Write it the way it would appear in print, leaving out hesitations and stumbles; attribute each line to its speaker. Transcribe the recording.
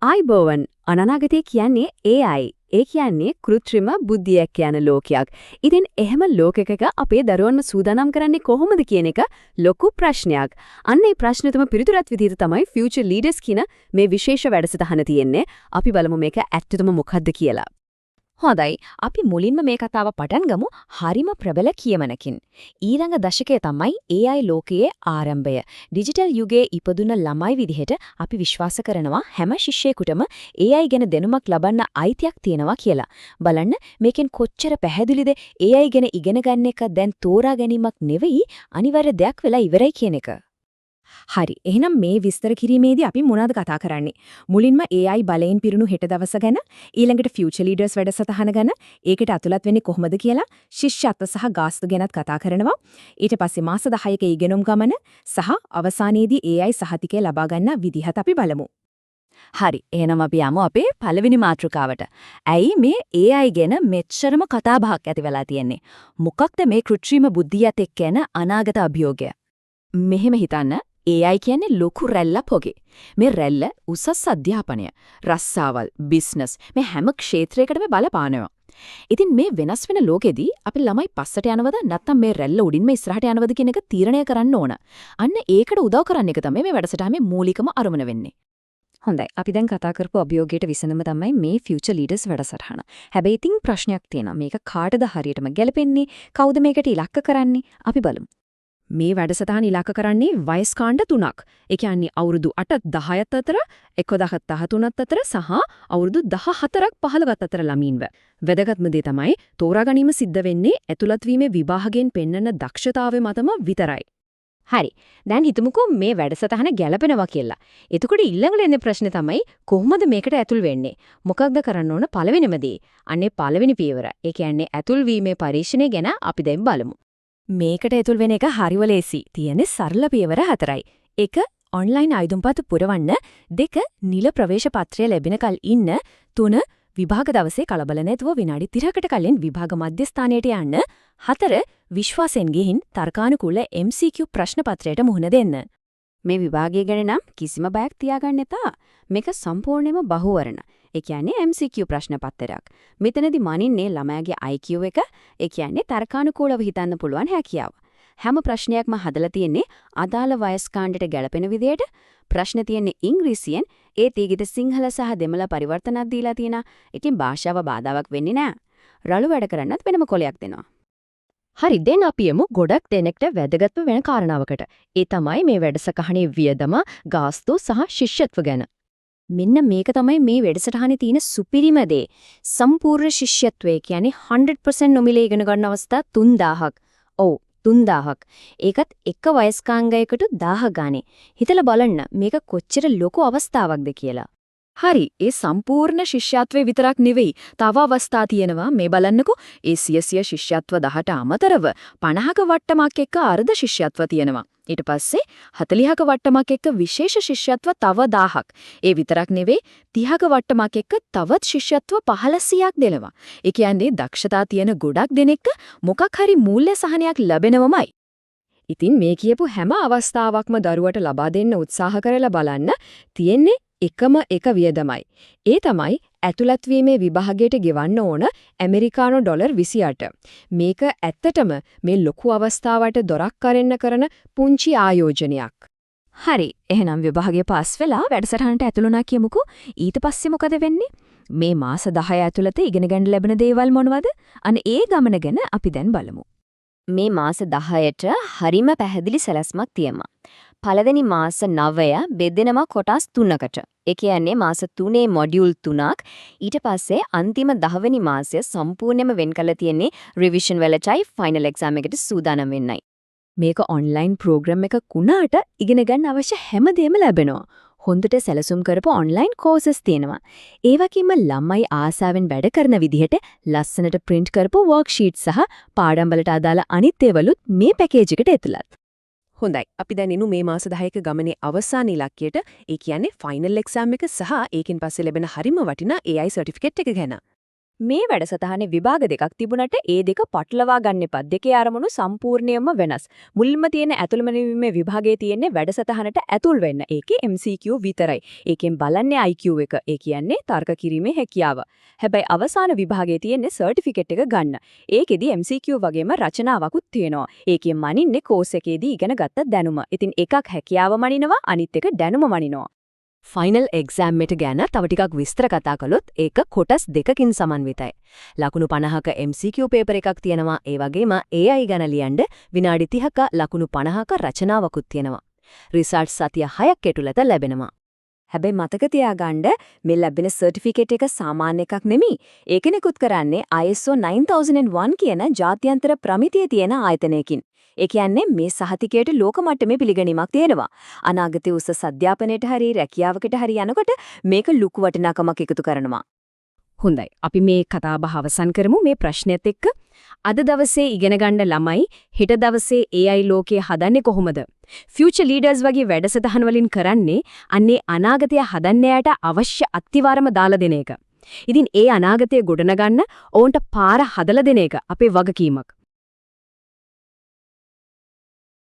Speaker 1: ආයිබෝවන් අනාගතය කියන්නේ AI. ඒ කියන්නේ කෘත්‍රිම බුද්ධියක් කියන ලෝකයක්. ඉතින් එහෙම ලෝකයක අපේ දරුවන්ව සූදානම් කරන්නේ කොහොමද කියන එක ලොකු ප්‍රශ්නයක්. අන්න ඒ ප්‍රශ්නෙටම පිළිතුරක් විදිහට තමයි Future Leaders කියන මේ විශේෂ වැඩසටහන තියෙන්නේ. අපි බලමු මේක ඇත්තටම මොකක්ද කියලා.
Speaker 2: හොඳයි අපි මුලින්ම මේ කතාව පටන් ගමු හරිම ප්‍රබල කියමනකින්. ඊළඟ දශකයේ තමයි AI ලෝකයේ ආරම්භය. ඩිජිටල් යුගයේ ඉපදුන ළමයි විදිහට අපි විශ්වාස කරනවා හැම ශිෂ්‍යයෙකුටම AI ගැන දැනුමක් ලබන්න අයිතියක් තියෙනවා කියලා. බලන්න මේකෙන් කොච්චර පැහැදිලිද AI ගැන ඉගෙන ගන්න එක දැන් තෝරා ගැනීමක් නෙවෙයි අනිවාර්ය දෙයක් වෙලා ඉවරයි කියන එක.
Speaker 3: හරි. එහෙනම් මේ විස්තර කිරීමේදී අපි මොනවද කතා කරන්නේ? මුලින්ම AI බලයෙන් පිරුණු හෙට දවස ගැන, ඊළඟට Future Leaders වැඩසටහන ගැන, ඒකට ඇතුළත් වෙන්නේ කොහොමද කියලා, ශිෂ්‍යත්ව සහ ගාස්තු ගැනත් කතා කරනවා. ඊට පස්සේ මාස 10ක ඉගෙනුම් ගමන සහ අවසානයේදී AI සහතිකය ලබා ගන්න විදිහත් අපි බලමු.
Speaker 2: හරි. එහෙනම් අපි යමු අපේ පළවෙනි මාතෘකාවට. ඇයි මේ AI ගැන මෙච්චරම කතා බහක් ඇති වෙලා තියෙන්නේ? මොකක්ද මේ කෘත්‍රිම බුද්ධියත් එක්ක යන අනාගත අභියෝගය? මෙහෙම හිතන්න AI කියන්නේ ලොකු රැල්ලක් වගේ. මේ රැල්ල උසස් අධ්‍යාපනය, රස්සාවල්, බිස්නස් මේ හැම ක්ෂේත්‍රයකටම බලපානවා. ඉතින් මේ වෙනස් වෙන ලෝකෙදී අපි ළමයි පස්සට යනවද නැත්නම් මේ රැල්ල උඩින්ම ඉස්සරහට යනවද කියන එක තීරණය කරන්න ඕන. අන්න ඒකට උදව් කරන්න එක තමයි මේ වැඩසටහනේ මූලිකම අරමුණ වෙන්නේ.
Speaker 3: හොඳයි. අපි දැන් කතා කරපු අභියෝගයට විසඳුම තමයි මේ Future Leaders වැඩසටහන. හැබැයි ඉතින් ප්‍රශ්නයක් තියෙනවා. මේක කාටද හරියටම ගැලපෙන්නේ? කවුද මේකට ඉලක්ක කරන්නේ? අපි බලමු. මේ වැඩසටහන ඉලක්ක කරන්නේ වයස් කාණ්ඩ තුනක්. ඒ කියන්නේ අවුරුදු 8-10ත් අතර, 11-13ත් අතර සහ අවුරුදු 14ක් 15ත් අතර ළමයින්ව. වැදගත්ම දේ තමයි තෝරා ගැනීම සිද්ධ වෙන්නේ ඇතුළත් වීමේ විභාගයෙන් පෙන්වන දක්ෂතාවය මතම විතරයි.
Speaker 2: හරි. දැන් හිතමුකෝ මේ වැඩසටහන ගැලපෙනවා කියලා. එතකොට ඊළඟට එන්නේ ප්‍රශ්නේ තමයි කොහොමද මේකට ඇතුල් වෙන්නේ? මොකක්ද කරන්න ඕන පළවෙනිම දේ? අනේ පළවෙනි පියවර. ඒ කියන්නේ ඇතුල් වීමේ පරීක්ෂණය ගැන අපි දැන් බලමු.
Speaker 3: මේකට ඇතුල් වෙන එක හරිව ලේසි. තියෙන්නේ සරල පියවර 4යි. 1. ඔන්ලයින් ආයුධම්පත් පුරවන්න. 2. නිල ප්‍රවේශ පත්‍රය ලැබෙනකල් ඉන්න. 3. විභාග දවසේ කලබල නැතුව විනාඩි 30කට කලින් විභාග මධ්‍යස්ථානයට යන්න. 4. විශ්වාසයෙන් ගිහින් තර්කානුකූල MCQ ප්‍රශ්න පත්‍රයට මුහුණ දෙන්න.
Speaker 1: මේ විභාගය ගැන නම් කිසිම බයක් තියාගන්න එපා. මේක සම්පූර්ණයෙන්ම බහුවර්ණ. ඒ කියන්නේ MCQ ප්‍රශ්න පත්‍රයක්. මෙතනදී මනින්නේ ළමයාගේ IQ එක. ඒ කියන්නේ තර්කානුකූලව හිතන්න පුළුවන් හැකියාව. හැම ප්‍රශ්නයක්ම හදලා තියෙන්නේ අදාළ වයස් කාණ්ඩයට ගැලපෙන විදියට. ප්‍රශ්න තියෙන්නේ ඉංග්‍රීසියෙන්. ඒත් ඊගිට සිංහල සහ දෙමළ පරිවර්තනක් දීලා තියෙනවා. ඒකෙන් භාෂාව බාධාවක් වෙන්නේ නැහැ. රළු වැඩ කරන්නත් වෙනම කොලයක් දෙනවා.
Speaker 2: හරි දැන් අපි යමු ගොඩක් දෙනෙක්ට වැදගත්ම වෙන කාරණාවකට. ඒ තමයි මේ වැඩසටහනේ වියදම, ගාස්තු සහ ශිෂ්‍යත්ව ගැන.
Speaker 3: මෙන්න මේක තමයි මේ වැඩසටහනේ තියෙන සුපිරිම දේ. සම්පූර්ණ ශිෂ්‍යත්වය කියන්නේ 100% නොමිලේ ඉගෙන ගන්න අවස්ථා 3000ක්. ඔව් 3000ක්. ඒකත් එක වයස්කාංගයකට 1000 ගානේ. හිතලා බලන්න මේක කොච්චර ලොකු අවස්ථාවක්ද කියලා.
Speaker 2: හරි ඒ සම්පූර්ණ ශිෂ්‍යත්වයේ විතරක් නෙවෙයි තව අවස්ථා තියෙනවා මේ බලන්නකෝ ඒ සියසිය ශිෂ්‍යත්ව 10ට අමතරව 50ක වට්ටමක් එක්ක අර්ධ ශිෂ්‍යත්ව තියෙනවා ඊට පස්සේ 40ක වට්ටමක් එක්ක විශේෂ ශිෂ්‍යත්ව තව 1000ක් ඒ විතරක් නෙවෙයි 30ක වට්ටමක් එක්ක තවත් ශිෂ්‍යත්ව 1500ක් දෙනවා ඒ කියන්නේ දක්ෂතා තියෙන ගොඩක් දෙනෙක් මොකක් හරි මූල්‍ය සහනයක් ලැබෙනවමයි ඉතින් මේ කියපු හැම අවස්ථාවක්ම දරුවට ලබා දෙන්න උත්සාහ කරලා බලන්න තියෙන්නේ එකම එක වියදමයි. ඒ තමයි ඇතුළත් වීමේ විභාගයට ගෙවන්න ඕන ඇමරිකානු ඩොලර් 28. මේක ඇත්තටම මේ ලොකු අවස්ථාවට දොරක් කරන්න කරන පුංචි ආයෝජනයක්.
Speaker 3: හරි. එහෙනම් විභාගය පාස් වෙලා වැඩසටහනට ඇතුළුණා කියමුකෝ. ඊට පස්සේ මොකද වෙන්නේ? මේ මාස 10 ඇතුළත ඉගෙන ගන්න ලැබෙන දේවල් මොනවද? අන්න ඒ ගමන ගැන අපි දැන් බලමු.
Speaker 2: මේ මාස 10ට හරිම පැහැදිලි සැලැස්මක් තියෙනවා. පළවෙනි මාස 9 බෙදෙනවා කොටස් 3කට. ඒ කියන්නේ මාස 3 මොඩියුල් 3ක්. ඊට පස්සේ අන්තිම 10 වෙනි මාසය සම්පූර්ණයෙන්ම වෙන් කරලා තියෙන්නේ රිවිෂන් වලටයි ෆයිනල් එක්සෑම් එකට සූදානම් වෙන්නයි.
Speaker 3: මේක ඔන්ලයින් ප්‍රෝග්‍රෑම් එකක් වුණාට ඉගෙන ගන්න අවශ්‍ය හැමදේම ලැබෙනවා. හොඳට සැලසුම් කරපු ඔන්ලයින් කෝසස් තියෙනවා. ඒ වගේම ළමයි ආසාවෙන් වැඩ කරන විදිහට ලස්සනට print කරපු worksheet සහ පාඩම් වලට අදාළ අනිත් ඒවලුත් මේ පැකේජ් එකට ඇතුළත්.
Speaker 1: හොඳයි. අපි දැන් ඉනු මේ මාස 10ක ගමනේ අවසාන ඉලක්කයට, ඒ කියන්නේ ෆයිනල් එක්සෑම් එක සහ ඒකෙන් පස්සේ ලැබෙන හරිම වටිනා AI සර්ටිෆිකේට් එක ගැන. මේ වැඩසටහනේ විභාග දෙකක් තිබුණට ඒ දෙක පටලවා ගන්න එපා. දෙකේ අරමුණු සම්පූර්ණයෙන්ම වෙනස්. මුලින්ම තියෙන ඇතුළම නිවීමේ විභාගයේ තියෙන්නේ වැඩසටහනට ඇතුල් වෙන්න. ඒකේ MCQ විතරයි. ඒකෙන් බලන්නේ IQ එක. ඒ කියන්නේ තර්ක කිරීමේ හැකියාව. හැබැයි අවසාන විභාගයේ තියෙන්නේ සර්ටිෆිකේට් එක ගන්න. ඒකෙදි MCQ වගේම රචනාවකුත් තියෙනවා. ඒකෙන් මනින්නේ කෝස් එකේදී ඉගෙන ගත්ත දැනුම. ඉතින් එකක් හැකියාව මනිනවා අනිත් එක දැනුම මනිනවා. ෆයිනල් එක්සෑම් එක ගැන තව ටිකක් විස්තර කතා කළොත් ඒක කොටස් දෙකකින් සමන්විතයි. ලකුණු 50ක MCQ පේපර් එකක් තියෙනවා. ඒ වගේම AI ගැන ලියන්න විනාඩි 30ක ලකුණු 50ක රචනාවකුත් තියෙනවා. රිසර්ච් සතිය 6ක් ඇතුළත ලැබෙනවා. හැබැයි මතක තියාගන්න මේ ලැබෙන සර්ටිෆිකේට් එක සාමාන්‍ය එකක් නෙමෙයි. ඒක නිකුත් කරන්නේ ISO 9001 කියන ජාත්‍යන්තර ප්‍රමිතියේ තියෙන ආයතනයකින්. ඒ කියන්නේ මේ සහතිකයට ලෝක මට්ටමේ පිළිගැනීමක් තියෙනවා. අනාගතයේ උසස් අධ්‍යාපනයට හරි රැකියාවකට හරි යනකොට මේක ලুকু වටිනාකමක් එකතු කරනවා.
Speaker 3: හොඳයි. අපි මේ කතාබහ අවසන් කරමු මේ ප්‍රශ්නෙත් එක්ක. අද දවසේ ඉගෙන ගන්න ළමයි හෙට දවසේ AI ලෝකය හදන්නේ කොහොමද? ෆියුචර් ලීඩර්ස් වගේ වැඩසටහන් වලින් කරන්නේ අන්නේ අනාගතය හදන්න යට අවශ්‍ය අත්තිවාරම දාලා දෙන එක. ඉතින් ඒ අනාගතය ගොඩනගන්න ඕන්ට පාර හදලා දෙන එක අපේ වගකීමක්.